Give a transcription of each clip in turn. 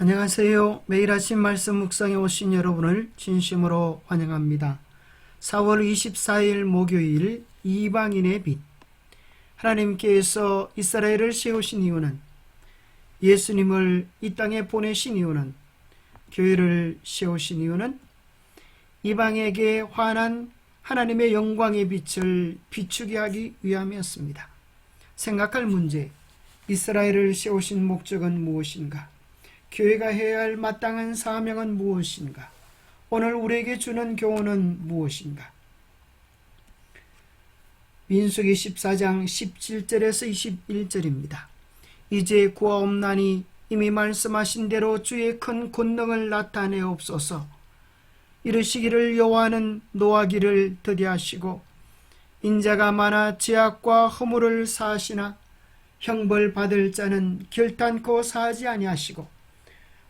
안녕하세요. 매일 아침 말씀 묵상에 오신 여러분을 진심으로 환영합니다. 4월 24일 목요일 이방인의 빛. 하나님께서 이스라엘을 세우신 이유는, 예수님을 이 땅에 보내신 이유는, 교회를 세우신 이유는 이방에게 환한 하나님의 영광의 빛을 비추게 하기 위함이었습니다. 생각할 문제, 이스라엘을 세우신 목적은 무엇인가? 교회가 해야 할 마땅한 사명은 무엇인가? 오늘 우리에게 주는 교훈은 무엇인가? 민수기 14장 17절에서 21절입니다. 이제 구하옵나니 이미 말씀하신 대로 주의 큰 권능을 나타내옵소서. 이르시기를 여호와는 노하기를 더디하시고 인자가 많아 죄악과 허물을 사하시나 형벌 받을 자는 결단코 사하지 아니하시고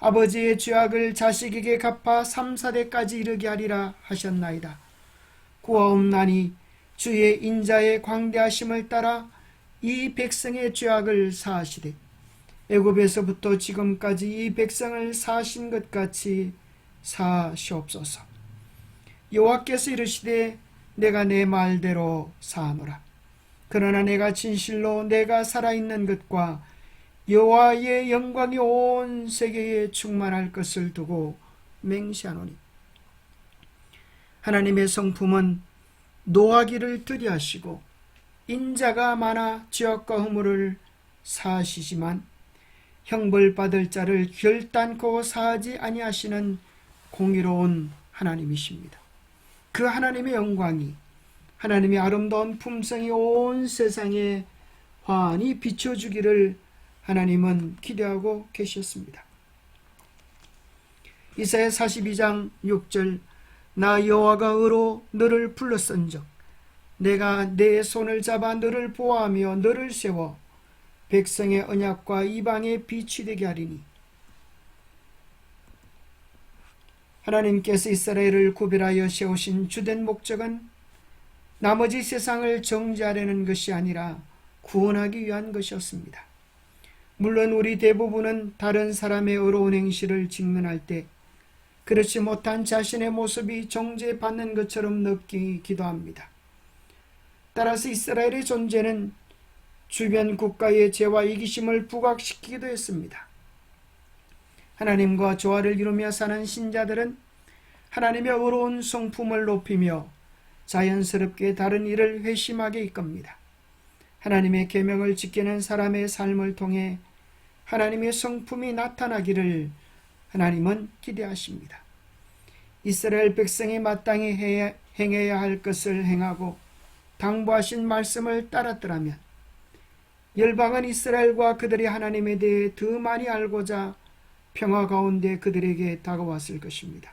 아버지의 죄악을 자식에게 갚아 3, 4대까지 이르게 하리라 하셨나이다. 구하옵나니 주의 인자의 광대하심을 따라 이 백성의 죄악을 사하시되 애굽에서부터 지금까지 이 백성을 사하신 것 같이 사하시옵소서. 여호와께서 이르시되 내가 내 말대로 사하노라. 그러나 내가 진실로 내가 살아있는 것과 여호와의 영광이 온 세계에 충만할 것을 두고 맹세하노니, 하나님의 성품은 노하기를 더디하시고 인자가 많아 죄악과 허물을 사하시지만 형벌 받을 자를 결단코 사하지 아니하시는 공의로운 하나님이십니다. 그 하나님의 영광이, 하나님의 아름다운 품성이 온 세상에 환히 비춰주기를 하나님은 기대하고 계셨습니다. 이사야 42장 6절, 나 여호와가 의로 너를 불렀은즉 내가 내 손을 잡아 너를 보호하며 너를 세워 백성의 언약과 이방의 빛이 되게 하리니. 하나님께서 이스라엘을 구별하여 세우신 주된 목적은 나머지 세상을 정죄하려는 것이 아니라 구원하기 위한 것이었습니다. 물론 우리 대부분은 다른 사람의 어려운 행실을 직면할 때 그렇지 못한 자신의 모습이 정죄받는 것처럼 느끼기도 합니다. 따라서 이스라엘의 존재는 주변 국가의 죄와 이기심을 부각시키기도 했습니다. 하나님과 조화를 이루며 사는 신자들은 하나님의 어려운 성품을 높이며 자연스럽게 다른 일을 회심하게 이끕니다. 하나님의 계명을 지키는 사람의 삶을 통해 하나님의 성품이 나타나기를 하나님은 기대하십니다. 이스라엘 백성이 마땅히 행해야 할 것을 행하고 당부하신 말씀을 따랐더라면 열방은 이스라엘과 그들이 하나님에 대해 더 많이 알고자 평화 가운데 그들에게 다가왔을 것입니다.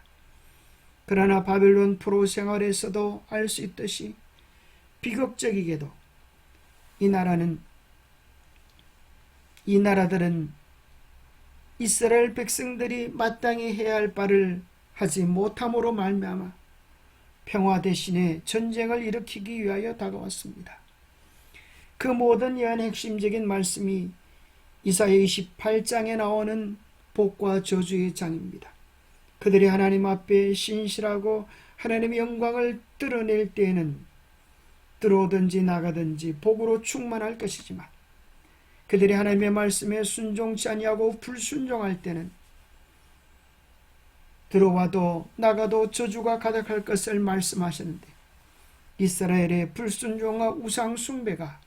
그러나 바벨론 포로 생활에서도 알 수 있듯이 비극적이게도 이 나라들은 이스라엘 백성들이 마땅히 해야 할 바를 하지 못함으로 말미암아 평화 대신에 전쟁을 일으키기 위하여 다가왔습니다. 그 모든 예언의 핵심적인 말씀이 이사야 28장에 나오는 복과 저주의 장입니다. 그들이 하나님 앞에 신실하고 하나님의 영광을 드러낼 때에는 들어오든지 나가든지 복으로 충만할 것이지만 그들이 하나님의 말씀에 순종치 아니하고 불순종할 때는 들어와도 나가도 저주가 가득할 것을 말씀하셨는데 이스라엘의 불순종과 우상 숭배가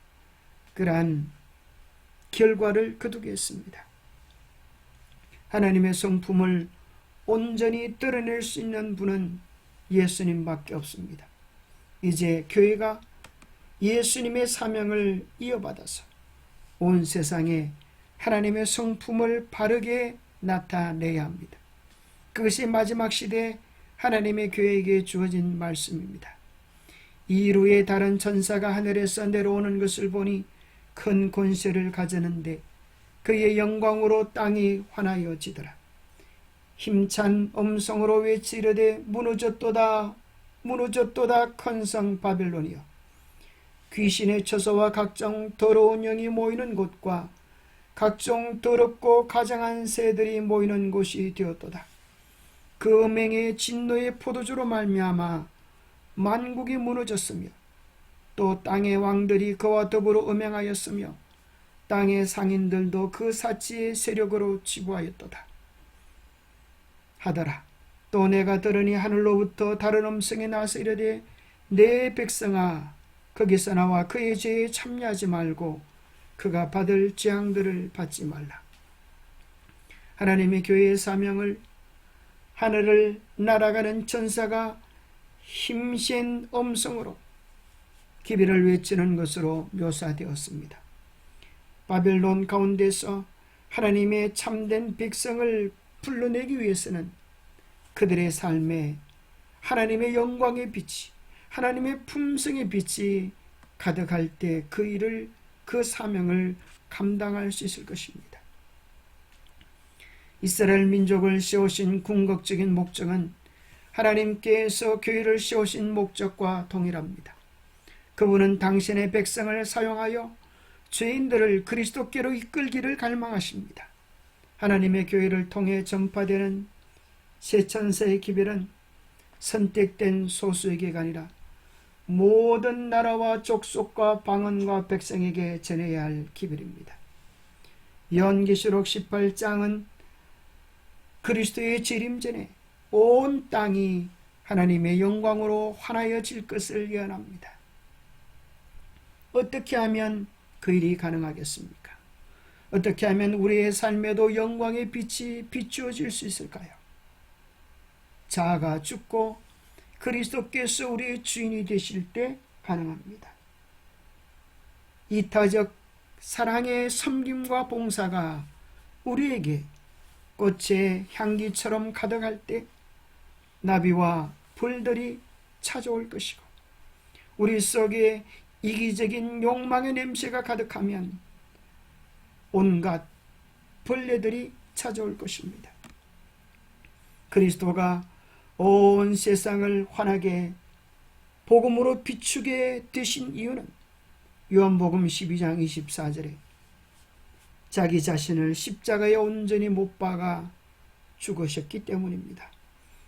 그러한 결과를 거두게 했습니다. 하나님의 성품을 온전히 드러낼 수 있는 분은 예수님밖에 없습니다. 이제 교회가 예수님의 사명을 이어받아서 온 세상에 하나님의 성품을 바르게 나타내야 합니다. 그것이 마지막 시대 하나님의 교회에게 주어진 말씀입니다. 이루의 다른 천사가 하늘에서 내려오는 것을 보니 큰 권세를 가졌는데 그의 영광으로 땅이 환하여지더라. 힘찬 음성으로 외치르되 무너졌도다 무너졌도다 큰 성 바벨론이여. 귀신의 처소와 각종 더러운 영이 모이는 곳과 각종 더럽고 가장한 새들이 모이는 곳이 되었도다. 그 음행의 진노의 포도주로 말미암아 만국이 무너졌으며 또 땅의 왕들이 그와 더불어 음행하였으며 땅의 상인들도 그 사치의 세력으로 지부하였도다. 하더라. 또 내가 들으니 하늘로부터 다른 음성이 나서 이르되 내 백성아 거기서 나와 그의 죄에 참여하지 말고 그가 받을 재앙들을 받지 말라. 하나님의 교회의 사명을 하늘을 날아가는 천사가 힘센 음성으로 기비를 외치는 것으로 묘사되었습니다. 바벨론 가운데서 하나님의 참된 백성을 불러내기 위해서는 그들의 삶에 하나님의 영광의 빛이, 하나님의 품성의 빛이 가득할 때 그 일을, 그 사명을 감당할 수 있을 것입니다. 이스라엘 민족을 세우신 궁극적인 목적은 하나님께서 교회를 세우신 목적과 동일합니다. 그분은 당신의 백성을 사용하여 죄인들을 그리스도께로 이끌기를 갈망하십니다. 하나님의 교회를 통해 전파되는 새 천사의 기별은 선택된 소수에게가 아니라 모든 나라와 족속과 방언과 백성에게 전해야 할 기별입니다. 요한계시록 18장은 그리스도의 재림 전에 온 땅이 하나님의 영광으로 환하여질 것을 예언합니다. 어떻게 하면 그 일이 가능하겠습니까? 어떻게 하면 우리의 삶에도 영광의 빛이 비추어질 수 있을까요? 자아가 죽고 그리스도께서 우리의 주인이 되실 때 가능합니다. 이타적 사랑의 섬김과 봉사가 우리에게 꽃의 향기처럼 가득할 때 나비와 벌들이 찾아올 것이고 우리 속에 이기적인 욕망의 냄새가 가득하면 온갖 벌레들이 찾아올 것입니다. 그리스도가 온 세상을 환하게 복음으로 비추게 되신 이유는 요한복음 12장 24절에 자기 자신을 십자가에 온전히 못 박아 죽으셨기 때문입니다.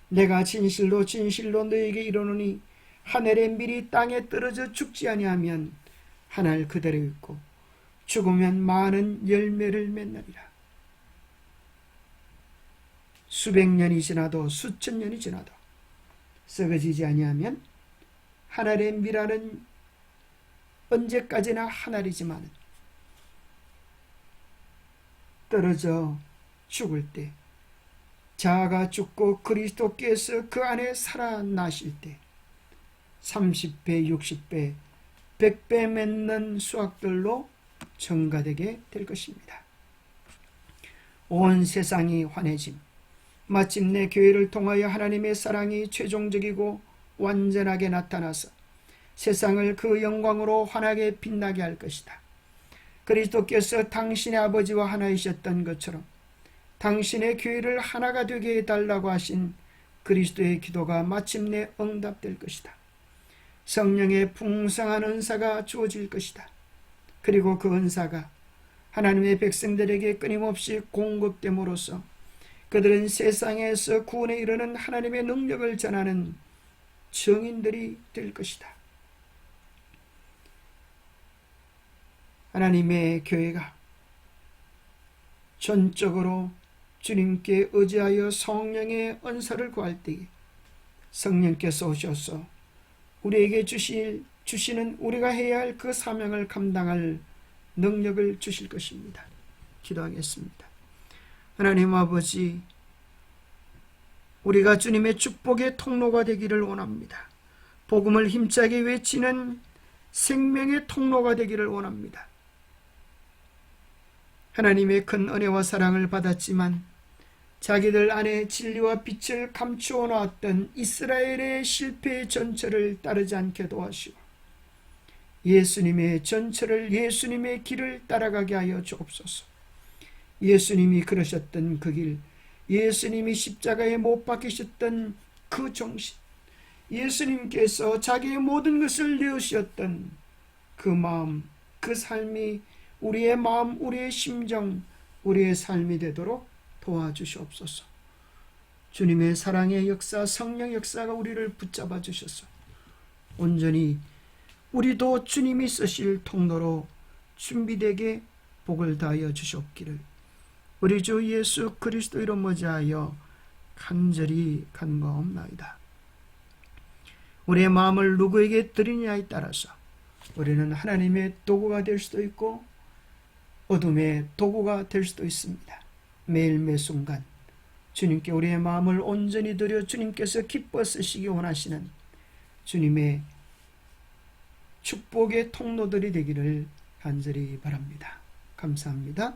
내가 진실로 진실로 너에게 이르노니 하늘의 밀이 땅에 떨어져 죽지 아니하면 하늘 그대로 있고 죽으면 많은 열매를 맺느니라. 수백 년이 지나도 수천 년이 지나도 썩어지지 아니하면 하늘의 밀알은 언제까지나 하늘이지만 떨어져 죽을 때 자아가 죽고 그리스도께서 그 안에 살아나실 때 30배, 60배, 100배 맺는 수확들로 증가되게 될 것입니다. 온 세상이 환해짐, 마침내 교회를 통하여 하나님의 사랑이 최종적이고 완전하게 나타나서 세상을 그 영광으로 환하게 빛나게 할 것이다. 그리스도께서 당신의 아버지와 하나이셨던 것처럼 당신의 교회를 하나가 되게 해달라고 하신 그리스도의 기도가 마침내 응답될 것이다. 성령의 풍성한 은사가 주어질 것이다. 그리고 그 은사가 하나님의 백성들에게 끊임없이 공급됨으로써 그들은 세상에서 구원에 이르는 하나님의 능력을 전하는 증인들이 될 것이다. 하나님의 교회가 전적으로 주님께 의지하여 성령의 은사를 구할 때에 성령께서 오셔서 우리에게 주시는 우리가 해야 할 그 사명을 감당할 능력을 주실 것입니다. 기도하겠습니다. 하나님 아버지, 우리가 주님의 축복의 통로가 되기를 원합니다. 복음을 힘차게 외치는 생명의 통로가 되기를 원합니다. 하나님의 큰 은혜와 사랑을 받았지만 자기들 안에 진리와 빛을 감추어 놨던 이스라엘의 실패의 전철을 따르지 않게 도와주시고 예수님의 전철을, 예수님의 길을 따라가게 하여 주옵소서. 예수님이 그러셨던 그 길, 예수님이 십자가에 못 박히셨던 그 정신, 예수님께서 자기의 모든 것을 내어주셨던 그 마음, 그 삶이 우리의 마음, 우리의 심정, 우리의 삶이 되도록 도와주시옵소서. 주님의 사랑의 역사, 성령 역사가 우리를 붙잡아 주셔서 온전히 우리도 주님이 쓰실 통로로 준비되게 복을 다하여 주시옵기를 우리 주 예수 그리스도 이름 머지하여 간절히 간구하옵나이다. 우리의 마음을 누구에게 드리느냐에 따라서 우리는 하나님의 도구가 될 수도 있고 어둠의 도구가 될 수도 있습니다. 매일 매 순간 주님께 우리의 마음을 온전히 드려 주님께서 기뻐 쓰시기 원하시는 주님의 축복의 통로들이 되기를 간절히 바랍니다. 감사합니다.